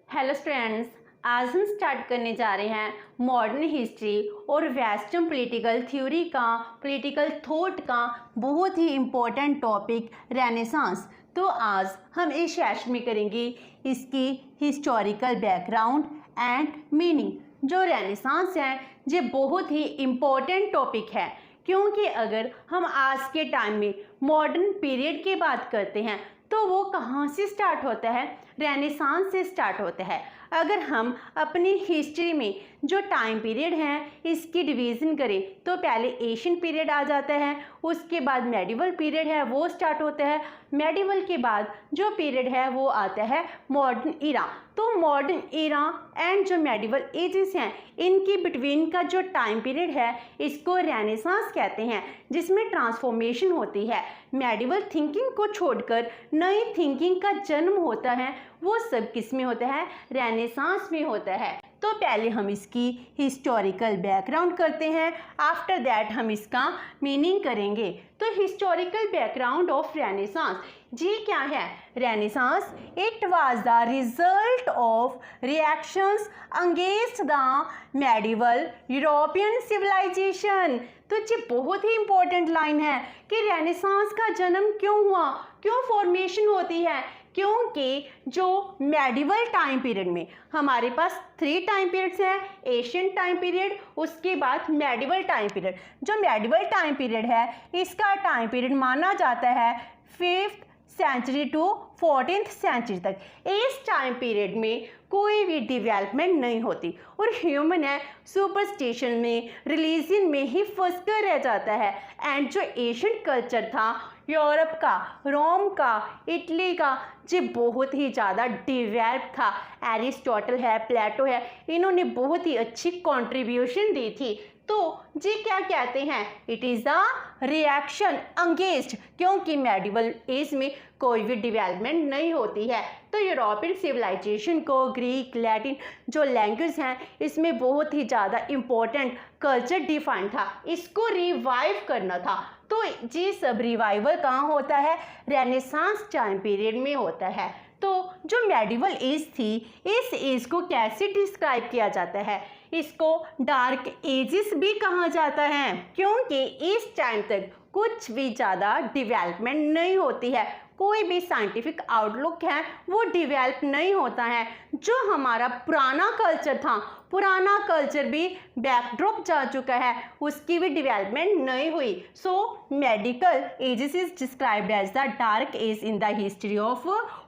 Hello students, आज हम start करने जा रहे हैं मॉडर्न हिस्ट्री और वेस्टर्न पॉलिटिकल थ्योरी का, पॉलिटिकल थॉट का बहुत ही इम्पोर्टेंट टॉपिक रेनेसांस। तो आज हम इस सेशन में करेंगे इसकी हिस्टोरिकल बैकग्राउंड एंड मीनिंग। जो रेनेसांस है ये बहुत ही इम्पोर्टेंट टॉपिक है, क्योंकि अगर हम आज के टाइम में मॉडर्न पीरियड की बात करते हैं तो वो कहाँ से स्टार्ट होता है? रेनेसांस से स्टार्ट होता है। अगर हम अपनी हिस्ट्री में जो टाइम पीरियड है इसकी डिवीज़न करें तो पहले एशियन पीरियड आ जाता है, उसके बाद मेडिवल पीरियड है वो स्टार्ट होता है, मेडिवल के बाद जो पीरियड है वो आता है मॉडर्न इरा। तो मॉडर्न इरा एंड जो मेडिवल एजेस हैं इनकी बिटवीन का जो टाइम पीरियड है इसको रेनेसांस कहते हैं, जिसमें ट्रांसफॉर्मेशन होती है। मेडिवल थिंकिंग को छोड़कर नई थिंकिंग का जन्म होता है, वो सब किस में होता है? रेनेसांस में होता है। तो पहले हम इसकी हिस्टोरिकल बैकग्राउंड करते हैं, आफ्टर दैट हम इसका मीनिंग करेंगे। तो हिस्टोरिकल बैकग्राउंड ऑफ रेनेसांस जी क्या है? Renaissance it was the result of reactions against the medieval European civilization. तो ये बहुत ही इंपॉर्टेंट लाइन है कि रेनेसांस का जन्म क्यों हुआ, क्यों फॉर्मेशन होती है? क्योंकि जो मेडिवल टाइम पीरियड में हमारे पास 3 टाइम पीरियड्स हैं, एशियन टाइम पीरियड, उसके बाद मेडिवल टाइम पीरियड। जो मेडिवल टाइम पीरियड है इसका टाइम पीरियड माना जाता है 5th century to 14th century तक। इस टाइम पीरियड में कोई भी डेवलपमेंट नहीं होती और ह्यूमन है सुपरस्टिशन में, रिलीजन में ही फंस कर रह जाता है। एंड जो एशियन कल्चर था यूरोप का, रोम का, इटली का, ये बहुत ही ज़्यादा डेवलप था। एरिस्टोटल है, प्लेटो है, इन्होंने बहुत ही अच्छी कंट्रीब्यूशन दी थी। तो जी क्या कहते हैं? It is the reaction against, क्योंकि मेडिवल एज में कोई भी डेवलपमेंट नहीं होती है। तो यूरोपियन सिविलाइजेशन को ग्रीक, लैटिन जो लैंग्वेज हैं इसमें बहुत ही ज़्यादा इम्पोर्टेंट कल्चर डिफाइन था, इसको रिवाइव करना था। तो ये सब रिवाइवल कहाँ होता है? रेनेसांस टाइम पीरियड में होता है। तो जो मेडिवल एज थी इस एज को कैसे डिस्क्राइब किया जाता है? इसको डार्क एजेस भी कहा जाता है, क्योंकि इस टाइम तक कुछ भी ज़्यादा डेवलपमेंट नहीं होती है, कोई भी साइंटिफिक आउटलुक है वो डेवलप नहीं होता है। जो हमारा पुराना कल्चर था, पुराना कल्चर भी बैकड्रॉप जा चुका है, उसकी भी डेवलपमेंट नहीं हुई। So medical ages is described as the dark age in the history of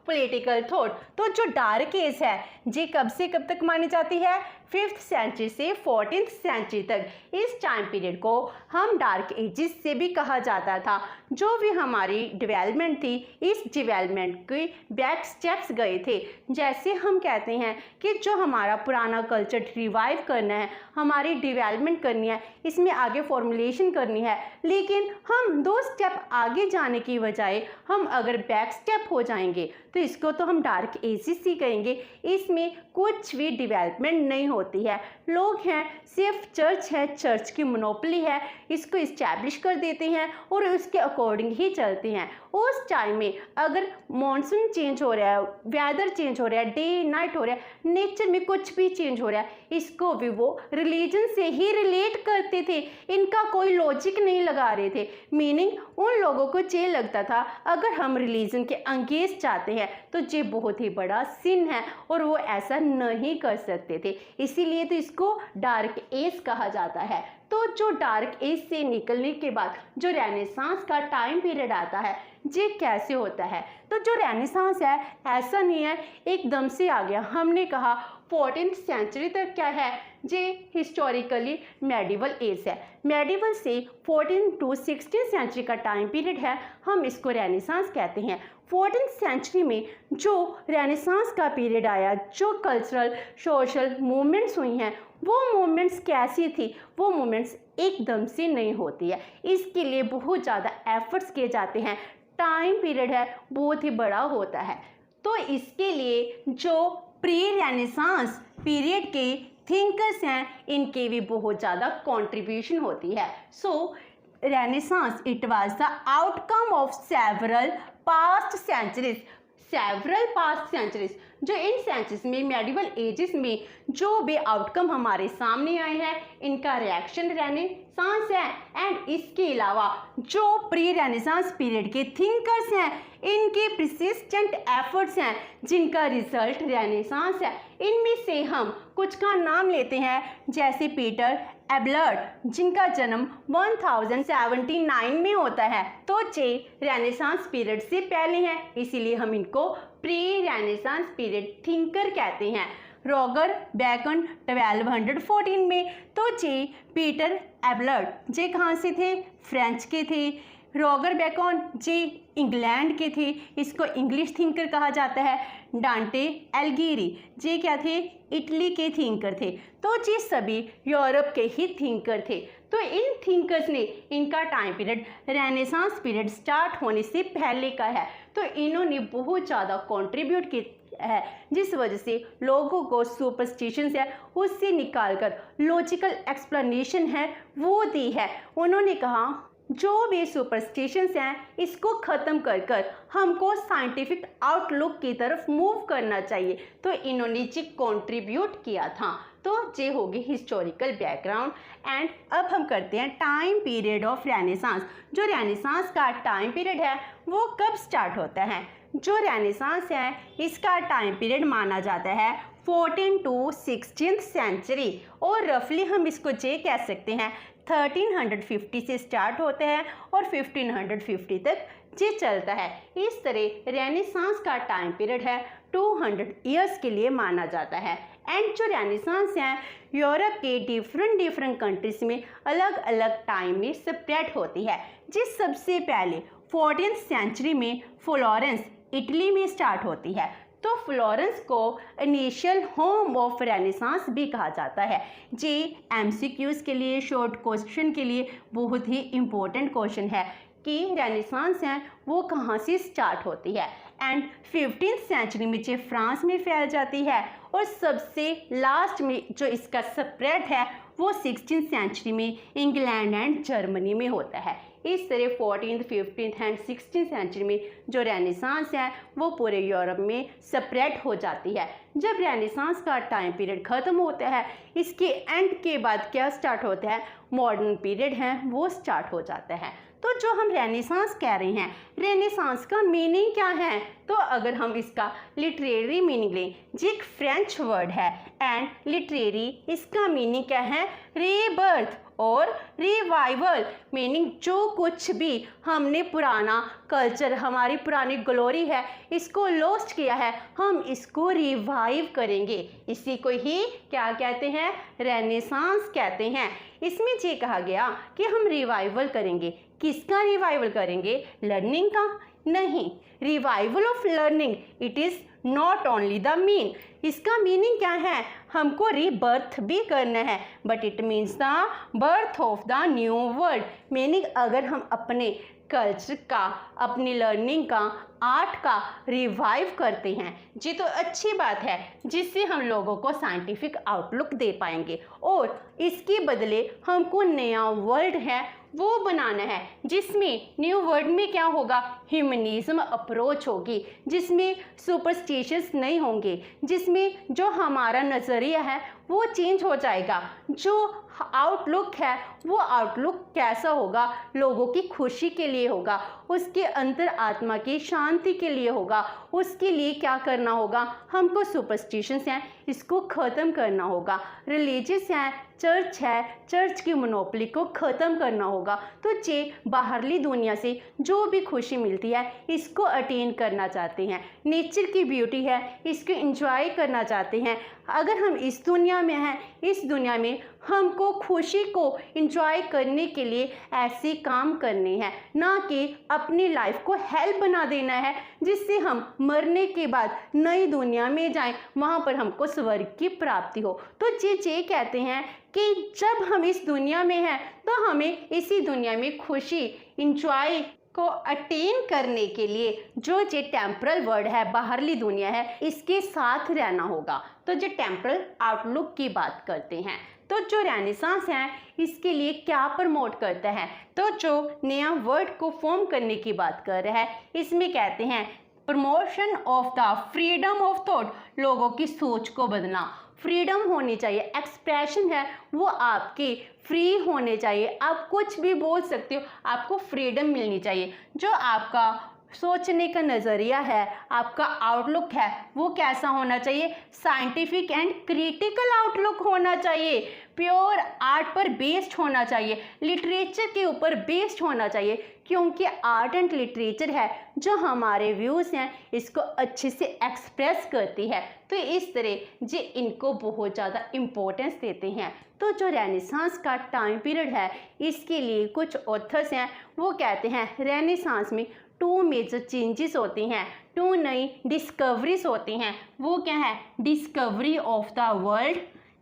political thought. तो जो डार्क एज है ये कब से कब तक मानी जाती है? 5th सेंचुरी से 14th सेंचुरी तक। इस टाइम पीरियड को हम डार्क एजेस से भी कहा जाता था। जो भी हमारी डेवलपमेंट थी इस डेवलपमेंट के बैक स्टेप्स गए थे। जैसे हम कहते हैं कि जो हमारा पुराना कल्चर रिवाइव करना है, हमारी डेवलपमेंट करनी है, इसमें आगे फॉर्मुलेशन करनी है, लेकिन हम 2 स्टेप आगे जाने की बजाय हम अगर बैक स्टेप हो जाएंगे तो इसको तो हम डार्क एजेस ही कहेंगे। इसमें कुछ भी डेवलपमेंट नहीं होती है। लोग हैं सिर्फ चर्च है, चर्च की मोनोपोली है, इसको इस्टेब्लिश कर देते हैं और उसके अकॉर्डिंग ही चलते हैं। उस टाइम में अगर मॉनसून चेंज हो रहा है, वेदर चेंज हो रहा है, डे नाइट हो रहा है, नेचर में कुछ भी चेंज हो रहा है, इसको भी वो रिलीजन से ही रिलेट करते थे। इनका कोई लॉजिक नहीं लगा रहे थे। मीनिंग उन लोगों को ये लगता था अगर हम रिलीजन के अगेंस्ट जाते हैं तो ये बहुत ही बड़ा सिन है और वो ऐसा नहीं कर सकते थे, इसीलिए तो इसको डार्क एज कहा जाता है। तो जो डार्क एज से निकलने के बाद जो रेनेसांस का टाइम पीरियड आता है ये कैसे होता है? तो जो रेनेसांस है ऐसा नहीं है एकदम से आ गया। हमने कहा 14th सेंचुरी तक क्या है? ये हिस्टोरिकली मेडिवल एज है। मेडिवल से 14th to 16th सेंचुरी का टाइम पीरियड है, हम इसको रेनेसांस कहते हैं। 14th सेंचुरी में जो रेनेसांस का पीरियड आया, जो कल्चरल सोशल मूवमेंट्स हुई हैं वो मूवमेंट्स कैसी थी? वो मूवमेंट्स एकदम से नहीं होती है, इसके लिए बहुत ज़्यादा एफर्ट्स किए जाते हैं। टाइम पीरियड है बहुत ही बड़ा होता है। तो इसके लिए जो प्री रेनेसांस पीरियड के थिंकर्स हैं इनके भी बहुत ज़्यादा कंट्रीब्यूशन होती है। So renaissance it was the outcome of several past centuries. जो इन सेंचुरीज में मेडिवल एजेस में जो भी आउटकम हमारे सामने आए हैं इनका रिएक्शन रेनेसांस है। एंड इसके अलावा जो प्री रेनेसांस पीरियड के थिंकर्स हैं इनके प्रसिस्टेंट एफर्ट्स हैं जिनका रिजल्ट रेनेसांस है। इनमें से हम कुछ का नाम लेते हैं, जैसे पीटर एबलर्ड जिनका जन्म 1079 में होता है, तो ये रेनेसांस पीरियड से पहले हैं, इसीलिए हम इनको प्री रेनेसांस पीरियड थिंकर कहते हैं। रॉगर बैकन 1214 में, तो ये पीटर एबलर्ड जे कहाँ से थे, फ्रेंच के थे। रॉगर बैकन जे इंग्लैंड के थे, इसको इंग्लिश थिंकर कहा जाता है। डांटे एल्गिरी जे क्या थे, इटली के थिंकर थे। तो ये सभी यूरोप के ही थिंकर थे। तो इन थिंकर्स ने इनका time period renaissance period start होने से पहले का है। तो इन्होंने बहुत ज़्यादा कंट्रीब्यूट किया है, जिस वजह से लोगों को सुपरस्टिशंस है उससे निकालकर लॉजिकल एक्सप्लेनेशन है वो दी है। उन्होंने कहा जो भी सुपरस्टिशंस हैं इसको ख़त्म कर कर हमको साइंटिफिक आउटलुक की तरफ मूव करना चाहिए। तो इन्होंने जी कंट्रीब्यूट किया था। तो ये होगी हिस्टोरिकल बैकग्राउंड। एंड अब हम करते हैं टाइम पीरियड ऑफ रेनेसांस। जो रेनेसांस का टाइम पीरियड है वो कब स्टार्ट होता है। जो रेनेसांस है इसका टाइम पीरियड माना जाता है 14 to 16th सेंचुरी, और रफली हम इसको ये कह सकते हैं 1350 से स्टार्ट होता है और 1550 तक ये चलता है। इस तरह रेनेसांस का टाइम पीरियड है 200 ईयर्स के लिए माना जाता है। एंड जो रेनेसांस है यूरोप के डिफरेंट कंट्रीज में अलग अलग टाइम में स्प्रेड होती है। जिस सबसे पहले 14th सेंचुरी में फ्लोरेंस इटली में स्टार्ट होती है। तो फ्लोरेंस को इनिशियल होम ऑफ रेनेसांस भी कहा जाता है। जी एमसीक्यूज के लिए, शॉर्ट क्वेश्चन के लिए बहुत ही इम्पोर्टेंट क्वेश्चन है कि रेनेसांस है वो कहाँ से स्टार्ट होती है। एंड 15th सेंचुरी में ये फ्रांस में फैल जाती है, और सबसे लास्ट में जो इसका स्प्रेड है वो 16th सेंचुरी में इंग्लैंड एंड जर्मनी में होता है। इस तरह 14th, 15th and 16th century में जो रेनेसांस है वो पूरे यूरोप में स्प्रेड हो जाती है। जब रेनेसांस का टाइम पीरियड ख़त्म होता है इसके एंड के बाद क्या स्टार्ट होता है, मॉडर्न पीरियड है वो स्टार्ट हो जाता है। तो जो हम रेनेसांस कह रहे हैं, रेनेसांस का मीनिंग क्या है, तो अगर हम इसका लिटरेरी मीनिंग लें, जो एक फ्रेंच वर्ड है एंड लिटरेरी, इसका मीनिंग क्या है, रीबर्थ और रिवाइवल। मीनिंग जो कुछ भी हमने पुराना कल्चर, हमारी पुरानी ग्लोरी है, इसको लॉस्ट किया है, हम इसको रिवाइव करेंगे। इसी को ही क्या कहते हैं, रेनेसांस कहते हैं। इसमें ये कहा गया कि हम रिवाइवल करेंगे। किसका रिवाइवल करेंगे, लर्निंग का नहीं, revival of learning. It is not only the mean. इसका मीनिंग क्या है, हमको रीबर्थ भी करना है, but it means the birth of the new world. Meaning अगर हम अपने कल्चर का, अपनी लर्निंग का, आर्ट का रिवाइव करते हैं जी तो अच्छी बात है, जिससे हम लोगों को साइंटिफिक आउटलुक दे पाएंगे। और इसके बदले हमको नया वर्ल्ड है वो बनाना है, जिसमें न्यू वर्ल्ड में क्या होगा, ह्यूमनिज्म अप्रोच होगी, जिसमें सुपरस्टिशंस नहीं होंगे, जिसमें जो हमारा नज़रिया है वो चेंज हो जाएगा। जो आउटलुक है वो आउटलुक कैसा होगा, लोगों की खुशी के लिए होगा, उसके अंतर आत्मा की शांति के लिए होगा। उसके लिए क्या करना होगा, हमको सुपरस्टिशंस हैं इसको ख़त्म करना होगा, रिलीजियस है, चर्च है, चर्च की मोनोपोली को ख़त्म करना होगा। तो ये बाहरली दुनिया से जो भी खुशी मिलती है इसको अटेन करना चाहते हैं, नेचर की ब्यूटी है इसको एंजॉय करना चाहते हैं। अगर हम इस दुनिया में हैं, इस दुनिया में हमको खुशी को एंजॉय करने के लिए ऐसे काम करने हैं, ना कि अपनी लाइफ को हेल्प बना देना है, जिससे हम मरने के बाद नई दुनिया में जाएं, वहाँ पर हमको स्वर्ग की प्राप्ति हो। तो ये कहते हैं कि जब हम इस दुनिया में हैं तो हमें इसी दुनिया में खुशी, इंजॉय को अटेन करने के लिए जो ये टेम्परल वर्ल्ड है, बाहरली दुनिया है, इसके साथ रहना होगा। तो जो टेम्परल आउटलुक की बात करते हैं, तो जो रेनेसांस है इसके लिए क्या प्रमोट करता है, तो जो नया वर्ल्ड को फॉर्म करने की बात कर रहा है, इसमें कहते हैं 3 मेजर थिंकर्स हैं। 3 मेजर थिंकर्स हैं, जिसमें 1 है पीटर एबलर्ड, 2 है रॉगर बैकन, 3 है पीटर एबलर्ड। 3 मेजर थिंकर्स हैं, जिसमें 1 है पीटर एबलर्ड, 2 है रॉगर बैकन, 3 है पीटर एबलर्ड। तो जो रेनेसांस है इसके लिए क्या प्रमोट करता है, तो जो नया वर्ल्ड को फॉर्म करने की बात कर रहा है इसमें कहते हैं promotion of the freedom of thought, लोगों की सोच को बदलना, फ्रीडम होनी चाहिए, एक्सप्रेशन है वो आपके फ्री होने चाहिए, आप कुछ भी बोल सकते हो, आपको फ्रीडम मिलनी चाहिए। जो आपका सोचने का नज़रिया है, आपका आउटलुक है, वो कैसा होना चाहिए, साइंटिफिक एंड क्रिटिकल आउटलुक होना चाहिए, प्योर आर्ट पर बेस्ड होना चाहिए, लिटरेचर के ऊपर बेस्ड होना चाहिए, क्योंकि आर्ट एंड लिटरेचर है जो हमारे व्यूज़ हैं इसको अच्छे से एक्सप्रेस करती है। तो इस तरह जी इनको बहुत ज़्यादा इम्पोर्टेंस देते हैं। तो जो रेनेसांस का टाइम पीरियड है इसके लिए कुछ ऑथर्स हैं वो कहते हैं रेनेसांस में 2 मेजर चेंजेस होती हैं, 2 नई डिस्कवरीज होती हैं। वो क्या है, discovery of the world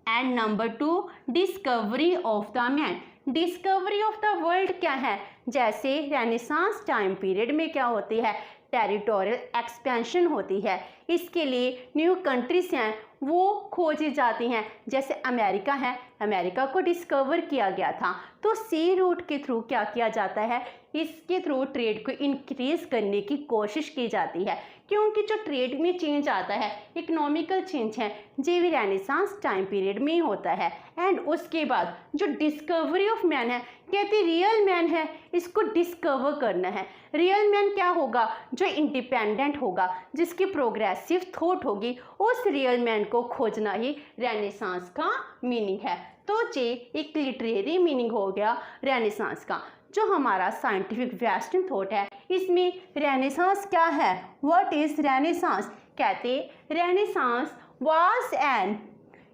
and number 2 discovery of the man. Discovery of the world क्या है, जैसे रेनेसांस टाइम पीरियड में क्या होती है, टेरिटोरियल एक्सपेंशन होती है, इसके लिए न्यू कंट्रीज हैं वो खोजी जाती हैं, जैसे अमेरिका है, अमेरिका को डिस्कवर किया गया था। तो सी रूट के थ्रू क्या किया जाता है, इसके थ्रू ट्रेड को इंक्रीज करने की कोशिश की जाती है, क्योंकि जो ट्रेड में चेंज आता है, इकोनॉमिकल चेंज है, ये भी रेनेसांस टाइम पीरियड में ही होता है। एंड उसके बाद जो डिस्कवरी ऑफ मैन है, कहते रियल मैन है इसको डिस्कवर करना है। रियल मैन क्या होगा, जो इंडिपेंडेंट होगा, जिसकी प्रोग्रेसिव थॉट होगी, उस रियल मैन को खोजना ही रेनेसांस का मीनिंग है। तो ये एक लिटरेरी मीनिंग हो गया रेनेसांस का। जो हमारा साइंटिफिक वेस्टर्न थॉट है इसमें रेनेसांस क्या है, व्हाट इज रेनेसांस, कहते renaissance was an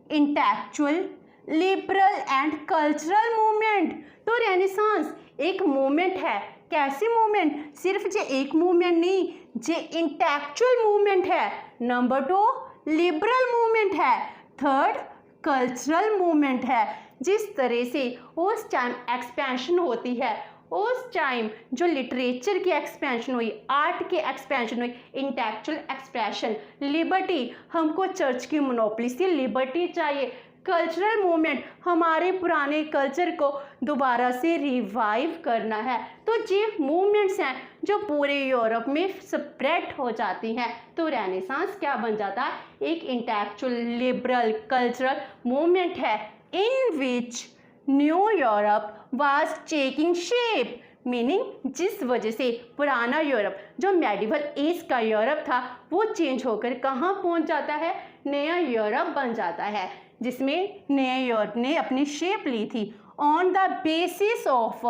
intellectual liberal and cultural movement. तो रेनेसांस एक मूवमेंट है, कैसी मूवमेंट, सिर्फ जे एक मूवमेंट नहीं, जे इंटेलेक्चुअल मूवमेंट है, नंबर 2 लिबरल मूवमेंट है, थर्ड कल्चरल मूवमेंट है। जिस तरह से उस टाइम एक्सपेंशन होती है, उस टाइम जो लिटरेचर की एक्सपेंशन हुई, आर्ट की एक्सपेंशन हुई, इंटेलेक्चुअल एक्सप्रेशन, लिबर्टी, हमको चर्च की मोनोपोली से लिबर्टी चाहिए, कल्चरल मूवमेंट, हमारे पुराने कल्चर को दोबारा से रिवाइव करना है। तो ये मूवमेंट्स हैं जो पूरे यूरोप में स्प्रेड हो जाती हैं। तो रेनेसांस क्या बन जाता है, एक इंटेलेक्चुअल लिबरल कल्चरल मूवमेंट है in which new Europe was taking shape, meaning जिस वजह से पुराना यूरोप जो मेडिवल एज का यूरोप था वो चेंज होकर कहाँ पहुँच जाता है, नया यूरोप बन जाता है, जिसमें नए यूरोप ने अपनी शेप ली थी on the basis of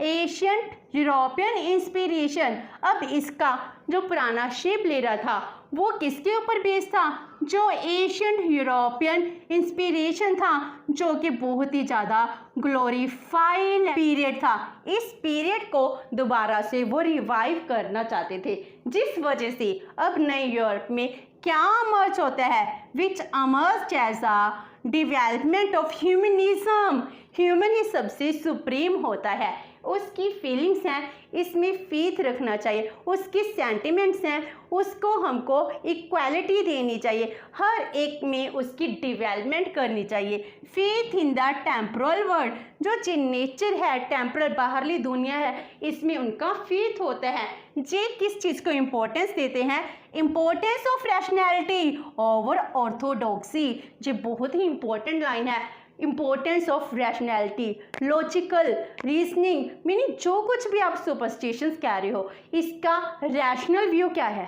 Asian European inspiration. अब इसका जो पुराना शेप ले रहा था वो किसके ऊपर बेस था, जो एशियन यूरोपियन इंस्पिरेशन था, जो कि बहुत ही ज़्यादा ग्लोरीफाइड पीरियड था। इस पीरियड को दोबारा से वो रिवाइव करना चाहते थे, जिस वजह से अब नए यूरोप में क्या अमर्ज होता है, which emerge as a development of humanism. Human ही सबसे सुप्रीम होता है, उसकी फीलिंग्स हैं इसमें फेथ रखना चाहिए, उसकी सेंटिमेंट्स हैं उसको हमको इक्वालिटी देनी चाहिए, हर एक में उसकी डेवलपमेंट करनी चाहिए। Faith in the temporal world, जो नेचर है, टेम्पोरल बाहरली दुनिया है, इसमें उनका फेथ होता है। जे किस चीज़ को इम्पोर्टेंस देते हैं, importance of rationality over orthodoxy. ये बहुत ही इंपॉर्टेंट लाइन है, importance of rationality, logical reasoning, meaning जो कुछ भी आप सुपरस्टिशंस कह रहे हो इसका रैशनल व्यू क्या है,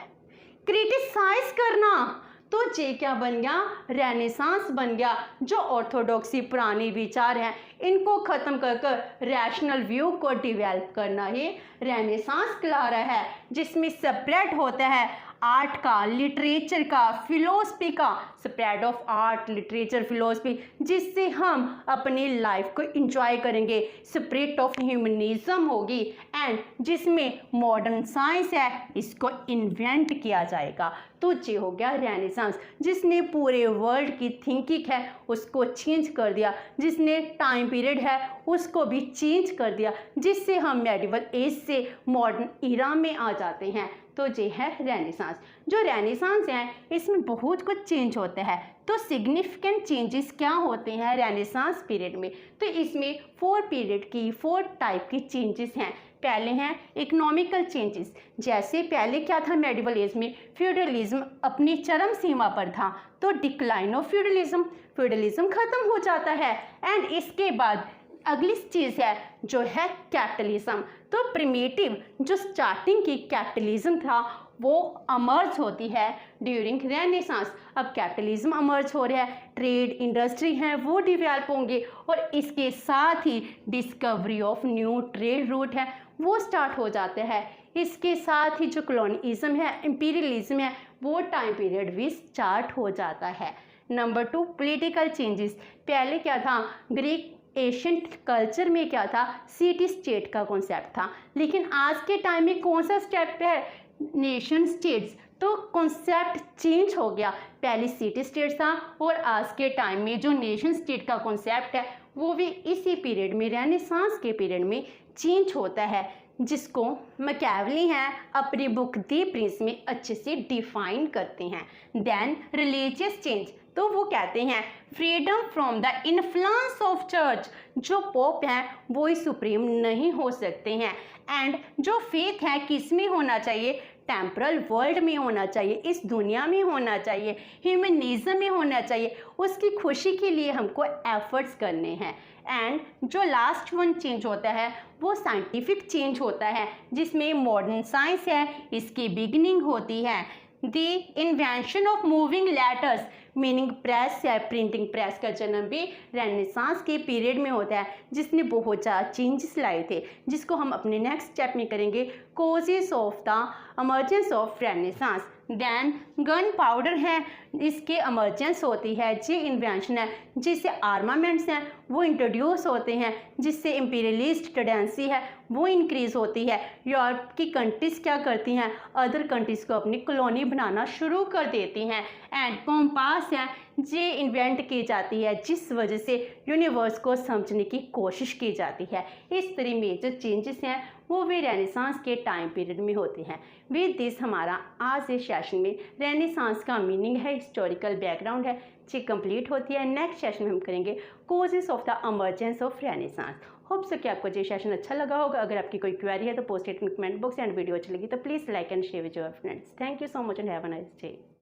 क्रिटिसाइज करना। तो ये क्या बन गया, रेनेसांस बन गया। जो ऑर्थोडॉक्सी पुराने विचार हैं इनको ख़त्म कर कर रैशनल व्यू को डेवलप करना ही रेनेसांस कहला रहा है, जिसमें सेपरेट होता है आर्ट का, लिटरेचर का, फिलोसफी का, spread of art literature philosophy, जिससे हम अपनी लाइफ को इंजॉय करेंगे, स्प्रिट ऑफ ह्यूमनिज्म होगी, एंड जिसमें मॉडर्न साइंस है इसको इन्वेंट किया जाएगा। तो ये हो गया रेनेसांस, जिसने पूरे वर्ल्ड की थिंकिंग है उसको चेंज कर दिया, जिसने टाइम पीरियड है उसको भी चेंज कर दिया, जिससे हम मेडिवल एज से मॉडर्न ईरा में आ जाते हैं। तो ये है रेनेसांस। जो रेनेसांस है इसमें बहुत कुछ चेंज होता है। तो सिग्निफिकेंट चेंजेस क्या होते हैं रेनेसांस पीरियड में, तो इसमें 4 पीरियड की 4 टाइप की चेंजेस हैं। पहले हैं इकोनॉमिकल चेंजेस। जैसे पहले क्या था, मेडिवल एज में फ्यूडलिज्म अपनी चरम सीमा पर था, तो डिक्लाइन ऑफ फ्यूडलिज्म खत्म हो जाता है। एंड इसके बाद अगली चीज़ है जो है कैपिटलिज्म। तो प्रिमिटिव जो स्टार्टिंग की कैपिटलिज्म था वो अमर्ज होती है ड्यूरिंग रेनेसांस। अब कैपिटलिज्म अमर्ज हो रहा है, ट्रेड इंडस्ट्री हैं वो डिवेल्प होंगे, और इसके साथ ही discovery of new trade route है वो स्टार्ट हो जाते हैं। इसके साथ ही जो कॉलोनिज्म है, इंपीरियलिज्म है, वो टाइम पीरियड भी स्टार्ट हो जाता है। Number 2, political changes. पहले क्या था, ग्रीक एशियंट कल्चर में क्या था, सिटी स्टेट का कॉन्सेप्ट था, लेकिन आज के टाइम में कौन सा स्टेप है, नेशन स्टेट्स। तो कॉन्सेप्ट चेंज हो गया, पहले सिटी स्टेट था और आज के टाइम में जो नेशन स्टेट का कॉन्सेप्ट है वो भी इसी पीरियड में, रेनेसांस के पीरियड में चेंज होता है, जिसको मैकियावेली हैं अपनी बुक दी प्रिंस में अच्छे से डिफाइन करते हैं। देन रिलीजियस चेंज, तो वो कहते हैं freedom from the influence of church, जो पोप हैं वो ही सुप्रीम नहीं हो सकते हैं। एंड जो फेथ है किस में होना चाहिए, टेम्परल वर्ल्ड में होना चाहिए, इस दुनिया में होना चाहिए, ह्यूमनिज्म में होना चाहिए, उसकी खुशी के लिए हमको एफर्ट्स करने हैं। एंड जो लास्ट वन चेंज होता है वो साइंटिफिक चेंज होता है, जिसमें मॉडर्न साइंस है इसकी बिगिनिंग होती है। The invention of moving letters meaning press है, प्रिंटिंग प्रेस का जन्म भी रेनेसांस के पीरियड में होता है, जिसने बहुत ज़्यादा चेंजेस लाए थे, जिसको हम अपने नेक्स्ट स्टेप में करेंगे, causes of the emergence of renaissance. Then gunpowder है, इसके एमर्जेंस होती है, जी इन्वेंशन है जिससे आर्मामेंट्स हैं वो इंट्रोड्यूस होते हैं, जिससे इंपीरियलिस्ट टेंडेंसी है वो इंक्रीज़ होती है। यूरोप की कंट्रीज़ क्या करती हैं, अदर कंट्रीज़ को अपनी कॉलोनी बनाना शुरू कर देती हैं। एंड कॉम्पास है, ये इन्वेंट की जाती है जिस वजह से यूनिवर्स को समझने की कोशिश की जाती है। इस तरह मेजर चेंजेस हैं वो भी रेनेसांस के टाइम पीरियड में होते हैं। विद दिस हमारा आज इस सेशन में रेनेसांस का मीनिंग है, हिस्टोरिकल बैकग्राउंड है, ये कंप्लीट होती है। नेक्स्ट सेशन में हम करेंगे causes of the emergence of renaissance. Hope so कि आपको ये सेशन अच्छा लगा होगा। अगर आपकी कोई क्वेरी है तो post it in comment box, and video अच्छी लगी तो please like and share with your friends. Thank you so much and have a nice day.